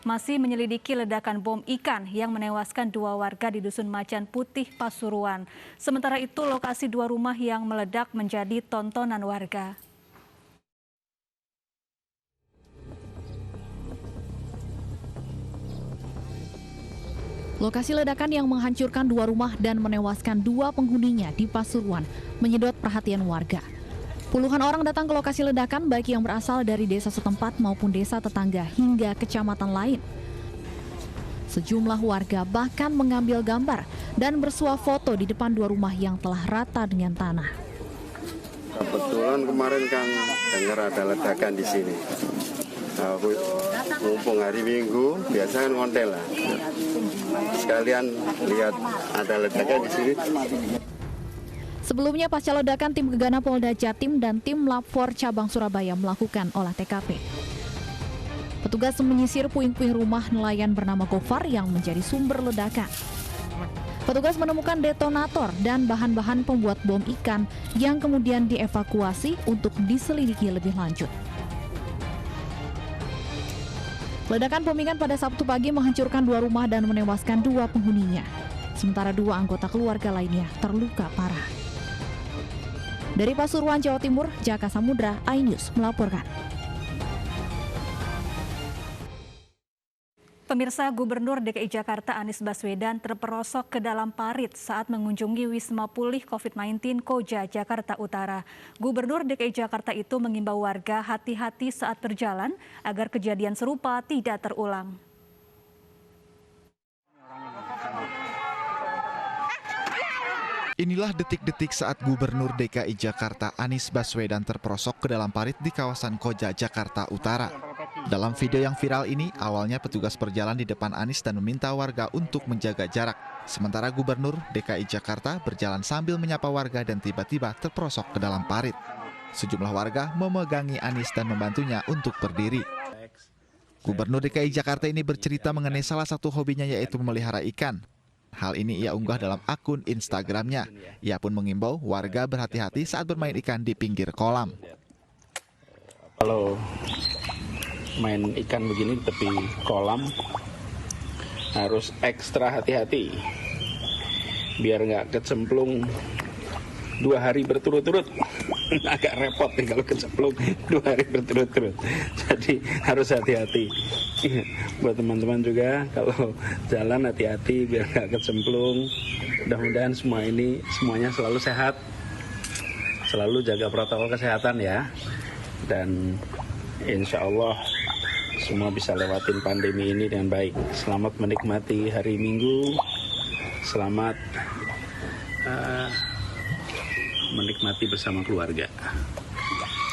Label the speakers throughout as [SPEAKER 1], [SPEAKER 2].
[SPEAKER 1] Masih menyelidiki ledakan bom ikan yang menewaskan 2 warga di Dusun Macan Putih, Pasuruan. Sementara itu, lokasi 2 rumah yang meledak menjadi tontonan warga.
[SPEAKER 2] Lokasi ledakan yang menghancurkan 2 rumah dan menewaskan 2 penghuninya di Pasuruan menyedot perhatian warga. Puluhan orang datang ke lokasi ledakan baik yang berasal dari desa setempat maupun desa tetangga hingga kecamatan lain. Sejumlah warga bahkan mengambil gambar dan bersuah foto di depan 2 rumah yang telah rata dengan tanah.
[SPEAKER 3] Kebetulan kemarin kan dengar ada ledakan di sini. Aku mumpung hari Minggu, biasa kan ngontel lah. Sekalian lihat ada ledakan di sini.
[SPEAKER 2] Sebelumnya pasca ledakan, tim Gegana Polda Jatim dan tim Lab 4 cabang Surabaya melakukan olah TKP. Petugas menyisir puing-puing rumah nelayan bernama Gofar yang menjadi sumber ledakan. Petugas menemukan detonator dan bahan-bahan pembuat bom ikan yang kemudian dievakuasi untuk diselidiki lebih lanjut. Ledakan bom ikan pada Sabtu pagi menghancurkan 2 rumah dan menewaskan 2 penghuninya. Sementara 2 anggota keluarga lainnya terluka parah. Dari Pasuruan, Jawa Timur, Jaka Samudra, iNews melaporkan.
[SPEAKER 1] Pemirsa, Gubernur DKI Jakarta Anies Baswedan terperosok ke dalam parit saat mengunjungi Wisma Pulih COVID-19 Koja, Jakarta Utara. Gubernur DKI Jakarta itu mengimbau warga hati-hati saat berjalan agar kejadian serupa tidak terulang.
[SPEAKER 4] Inilah detik-detik saat Gubernur DKI Jakarta Anies Baswedan terperosok ke dalam parit di kawasan Koja, Jakarta Utara. Dalam video yang viral ini, awalnya petugas berjalan di depan Anies dan meminta warga untuk menjaga jarak. Sementara Gubernur DKI Jakarta berjalan sambil menyapa warga dan tiba-tiba terperosok ke dalam parit. Sejumlah warga memegangi Anies dan membantunya untuk berdiri. Gubernur DKI Jakarta ini bercerita mengenai salah satu hobinya yaitu memelihara ikan. Hal ini ia unggah dalam akun Instagramnya. Ia pun mengimbau warga berhati-hati saat bermain ikan di pinggir kolam.
[SPEAKER 5] Kalau main ikan begini di tepi kolam harus ekstra hati-hati biar nggak kecemplung 2 hari berturut-turut. Agak repot nih kalau kecemplung 2 hari berturut-turut. Jadi harus hati-hati. Buat teman-teman juga kalau jalan hati-hati biar nggak kecemplung. Mudah-mudahan semuanya selalu sehat. Selalu jaga protokol kesehatan ya. Dan insya Allah semua bisa lewatin pandemi ini dengan baik. Selamat menikmati hari Minggu. Selamat menikmati bersama keluarga.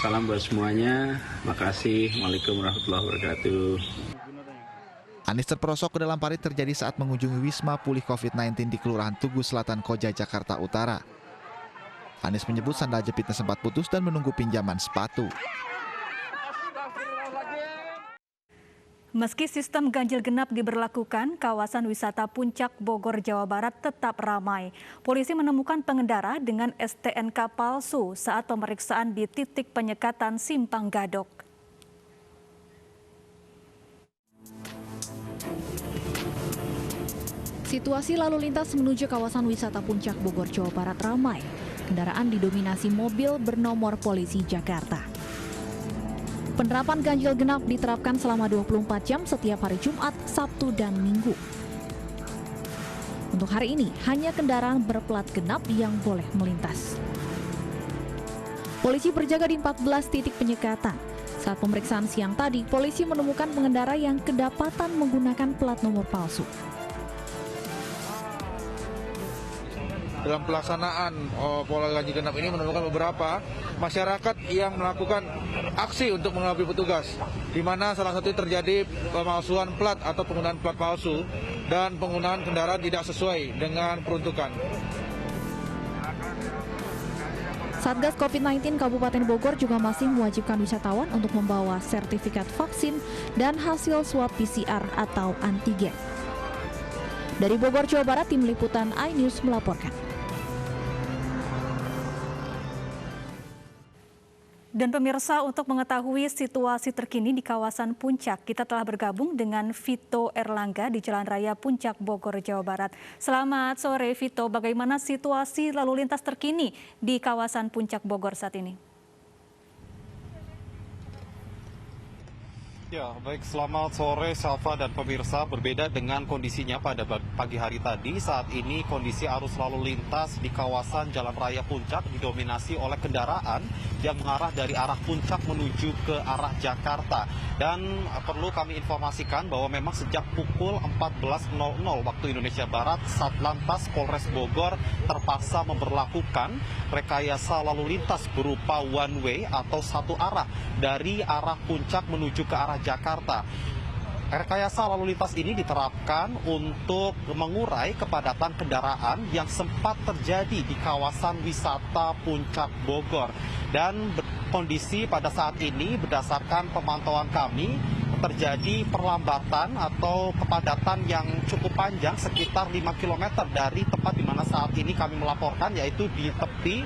[SPEAKER 5] Salam buat semuanya. Makasih. Waalaikumsalam warahmatullahi wabarakatuh.
[SPEAKER 4] Anies terperosok ke dalam parit terjadi saat mengunjungi Wisma Pulih COVID-19 di Kelurahan Tugu Selatan Koja, Jakarta Utara. Anies menyebut sandal jepitnya sempat putus dan menunggu pinjaman sepatu.
[SPEAKER 1] Meski sistem ganjil genap diberlakukan, kawasan wisata Puncak Bogor, Jawa Barat tetap ramai. Polisi menemukan pengendara dengan STNK palsu saat pemeriksaan di titik penyekatan Simpang Gadok.
[SPEAKER 2] Situasi lalu lintas menuju kawasan wisata Puncak Bogor, Jawa Barat ramai. Kendaraan didominasi mobil bernomor polisi Jakarta. Penerapan ganjil genap diterapkan selama 24 jam setiap hari Jumat, Sabtu, dan Minggu. Untuk hari ini, hanya kendaraan berplat genap yang boleh melintas. Polisi berjaga di 14 titik penyekatan. Saat pemeriksaan siang tadi, polisi menemukan pengendara yang kedapatan menggunakan plat nomor palsu.
[SPEAKER 6] Dalam pelaksanaan pola ganjil genap ini menemukan beberapa masyarakat yang melakukan aksi untuk mengelabui petugas, di mana salah satu terjadi pemalsuan plat atau penggunaan plat palsu dan penggunaan kendaraan tidak sesuai dengan peruntukan.
[SPEAKER 2] Satgas COVID-19 Kabupaten Bogor juga masih mewajibkan wisatawan untuk membawa sertifikat vaksin dan hasil swab PCR atau antigen. Dari Bogor, Jawa Barat, tim liputan iNews melaporkan.
[SPEAKER 1] Dan pemirsa, untuk mengetahui situasi terkini di kawasan Puncak, kita telah bergabung dengan Vito Erlangga di Jalan Raya Puncak Bogor, Jawa Barat. Selamat sore Vito, bagaimana situasi lalu lintas terkini di kawasan Puncak Bogor saat ini?
[SPEAKER 7] Ya, baik, selamat sore Syafa dan pemirsa. Berbeda dengan kondisinya pada pagi hari tadi, saat ini kondisi arus lalu lintas di kawasan Jalan Raya Puncak didominasi oleh kendaraan yang mengarah dari arah Puncak menuju ke arah Jakarta. Dan perlu kami informasikan bahwa memang sejak pukul 14.00 waktu Indonesia Barat, Satlantas Polres Bogor terpaksa memberlakukan rekayasa lalu lintas berupa one way atau satu arah dari arah Puncak menuju ke arah Jakarta. Rekayasa lalu lintas ini diterapkan untuk mengurai kepadatan kendaraan yang sempat terjadi di kawasan wisata Puncak Bogor. Dan kondisi pada saat ini berdasarkan pemantauan kami terjadi perlambatan atau kepadatan yang cukup panjang sekitar 5 km dari tempat di mana saat ini kami melaporkan, yaitu di tepi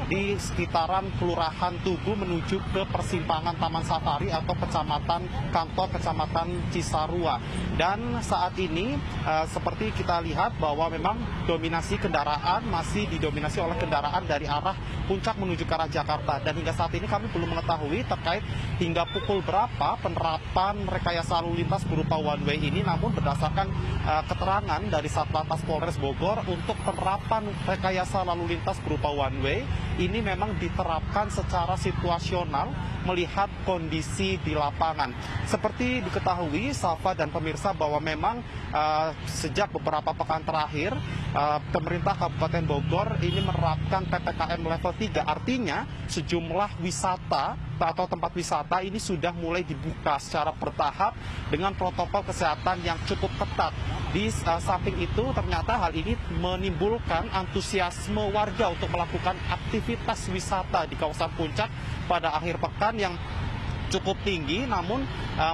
[SPEAKER 7] di sekitaran Kelurahan Tugu menuju ke persimpangan Taman Safari atau Kecamatan Cisarua. Dan saat ini seperti kita lihat bahwa memang dominasi kendaraan masih didominasi oleh kendaraan dari arah Puncak menuju ke arah Jakarta. Dan hingga saat ini kami belum mengetahui terkait hingga pukul berapa penerapan rekayasa lalu lintas berupa one way ini, namun berdasarkan keterangan dari Satlantas Polres Bogor, untuk penerapan rekayasa lalu lintas berupa one way ini memang diterapkan secara situasional melihat kondisi di lapangan. Seperti diketahui Safa dan pemirsa bahwa memang sejak beberapa pekan terakhir pemerintah Kabupaten Bogor ini menerapkan PPKM level 3, artinya sejumlah wisata atau tempat wisata ini sudah mulai dibuka secara bertahap dengan protokol kesehatan yang cukup ketat. Di samping itu ternyata hal ini menimbulkan antusiasme warga untuk melakukan aktivitas wisata di kawasan Puncak pada akhir pekan yang cukup tinggi. Namun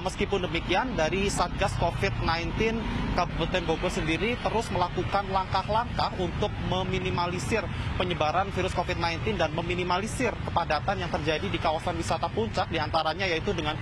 [SPEAKER 7] meskipun demikian, dari Satgas COVID-19 Kabupaten Bogor sendiri terus melakukan langkah-langkah untuk meminimalisir penyebaran virus COVID-19 dan meminimalisir kepadatan yang terjadi di kawasan wisata Puncak, diantaranya yaitu dengan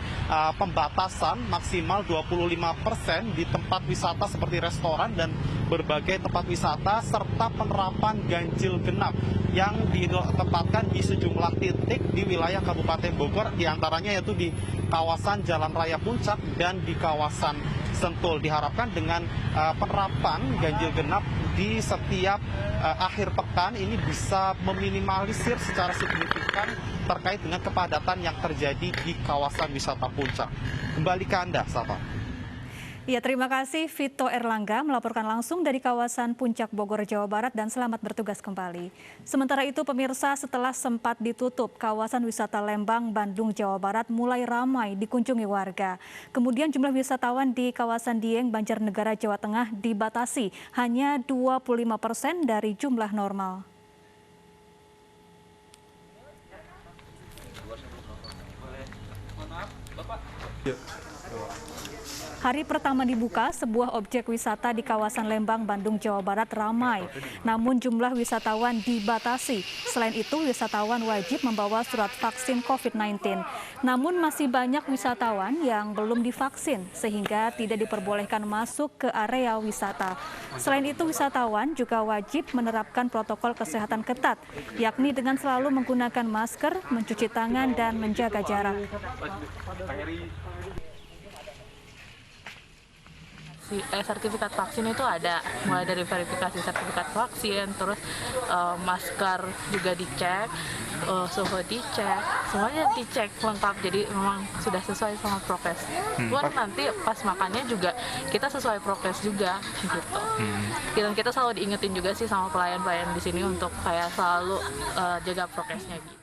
[SPEAKER 7] pembatasan maksimal 25% di tempat wisata seperti restoran dan berbagai tempat wisata, serta penerapan ganjil genap yang ditempatkan di sejumlah titik di wilayah Kabupaten Bogor, diantaranya yaitu di kawasan Jalan Raya Puncak dan di kawasan Sentul. Diharapkan dengan penerapan ganjil genap di setiap akhir pekan ini bisa meminimalisir secara signifikan terkait dengan kepadatan yang terjadi di kawasan wisata Puncak. Kembali ke Anda, Safa.
[SPEAKER 1] Ya, terima kasih Vito Erlangga melaporkan langsung dari kawasan Puncak Bogor, Jawa Barat, dan selamat bertugas kembali. Sementara itu pemirsa, setelah sempat ditutup, kawasan wisata Lembang, Bandung, Jawa Barat mulai ramai dikunjungi warga. Kemudian jumlah wisatawan di kawasan Dieng, Banjarnegara, Jawa Tengah dibatasi hanya 25% dari jumlah normal. Hari pertama dibuka, sebuah objek wisata di kawasan Lembang, Bandung, Jawa Barat ramai. Namun jumlah wisatawan dibatasi. Selain itu, wisatawan wajib membawa surat vaksin COVID-19. Namun masih banyak wisatawan yang belum divaksin, sehingga tidak diperbolehkan masuk ke area wisata. Selain itu, wisatawan juga wajib menerapkan protokol kesehatan ketat, yakni dengan selalu menggunakan masker, mencuci tangan, dan menjaga jarak.
[SPEAKER 8] Sertifikat vaksin itu ada, mulai dari verifikasi sertifikat vaksin, terus masker juga dicek, suhu dicek, semuanya dicek lengkap, jadi memang sudah sesuai sama prokes. Buat nanti pas makannya juga kita sesuai prokes juga gitu. Dan kita selalu diingetin juga sih sama pelayan-pelayan di sini untuk kayak selalu jaga prokesnya gitu.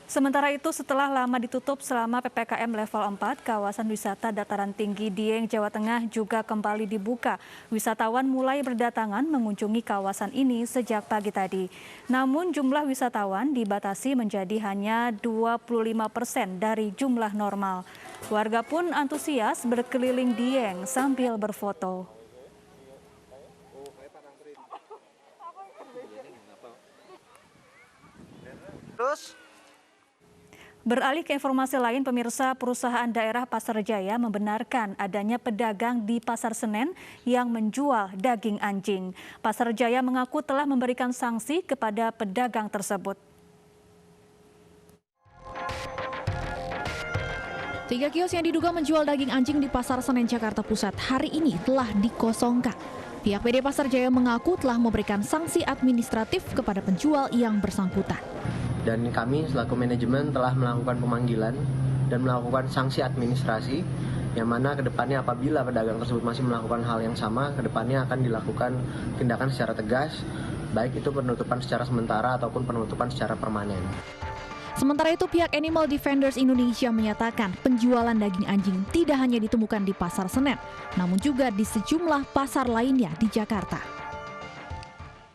[SPEAKER 1] Sementara itu, setelah lama ditutup selama PPKM level 4, kawasan wisata dataran tinggi Dieng, Jawa Tengah juga kembali dibuka. Wisatawan mulai berdatangan mengunjungi kawasan ini sejak pagi tadi. Namun jumlah wisatawan dibatasi menjadi hanya 25% dari jumlah normal. Warga pun antusias berkeliling Dieng sambil berfoto.
[SPEAKER 9] Terus
[SPEAKER 1] Beralih ke informasi lain, pemirsa, perusahaan daerah Pasar Jaya membenarkan adanya pedagang di Pasar Senen yang menjual daging anjing. Pasar Jaya mengaku telah memberikan sanksi kepada pedagang tersebut.
[SPEAKER 2] 3 kios yang diduga menjual daging anjing di Pasar Senen, Jakarta Pusat hari ini telah dikosongkan. Pihak PD Pasar Jaya mengaku telah memberikan sanksi administratif kepada penjual yang bersangkutan.
[SPEAKER 9] Dan kami selaku manajemen telah melakukan pemanggilan dan melakukan sanksi administrasi, yang mana kedepannya apabila pedagang tersebut masih melakukan hal yang sama, kedepannya akan dilakukan tindakan secara tegas, baik itu penutupan secara sementara ataupun penutupan secara permanen.
[SPEAKER 2] Sementara itu, pihak Animal Defenders Indonesia menyatakan penjualan daging anjing tidak hanya ditemukan di Pasar Senen, namun juga di sejumlah pasar lainnya di Jakarta.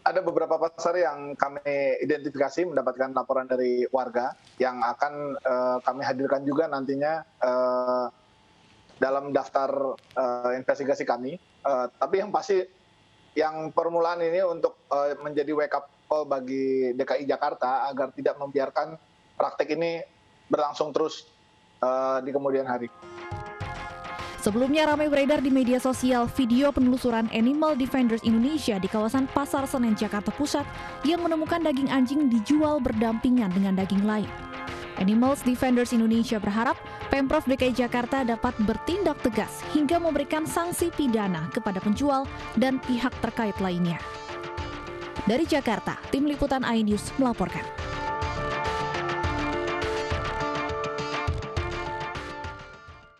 [SPEAKER 10] Ada beberapa pasar yang kami identifikasi mendapatkan laporan dari warga yang akan kami hadirkan juga nantinya dalam daftar investigasi kami. Tapi yang pasti yang permulaan ini untuk menjadi wake up call bagi DKI Jakarta agar tidak membiarkan praktek ini berlangsung terus di kemudian hari.
[SPEAKER 2] Sebelumnya ramai beredar di media sosial video penelusuran Animal Defenders Indonesia di kawasan Pasar Senen, Jakarta Pusat yang menemukan daging anjing dijual berdampingan dengan daging lain. Animal Defenders Indonesia berharap Pemprov DKI Jakarta dapat bertindak tegas hingga memberikan sanksi pidana kepada penjual dan pihak terkait lainnya. Dari Jakarta, Tim Liputan iNews melaporkan.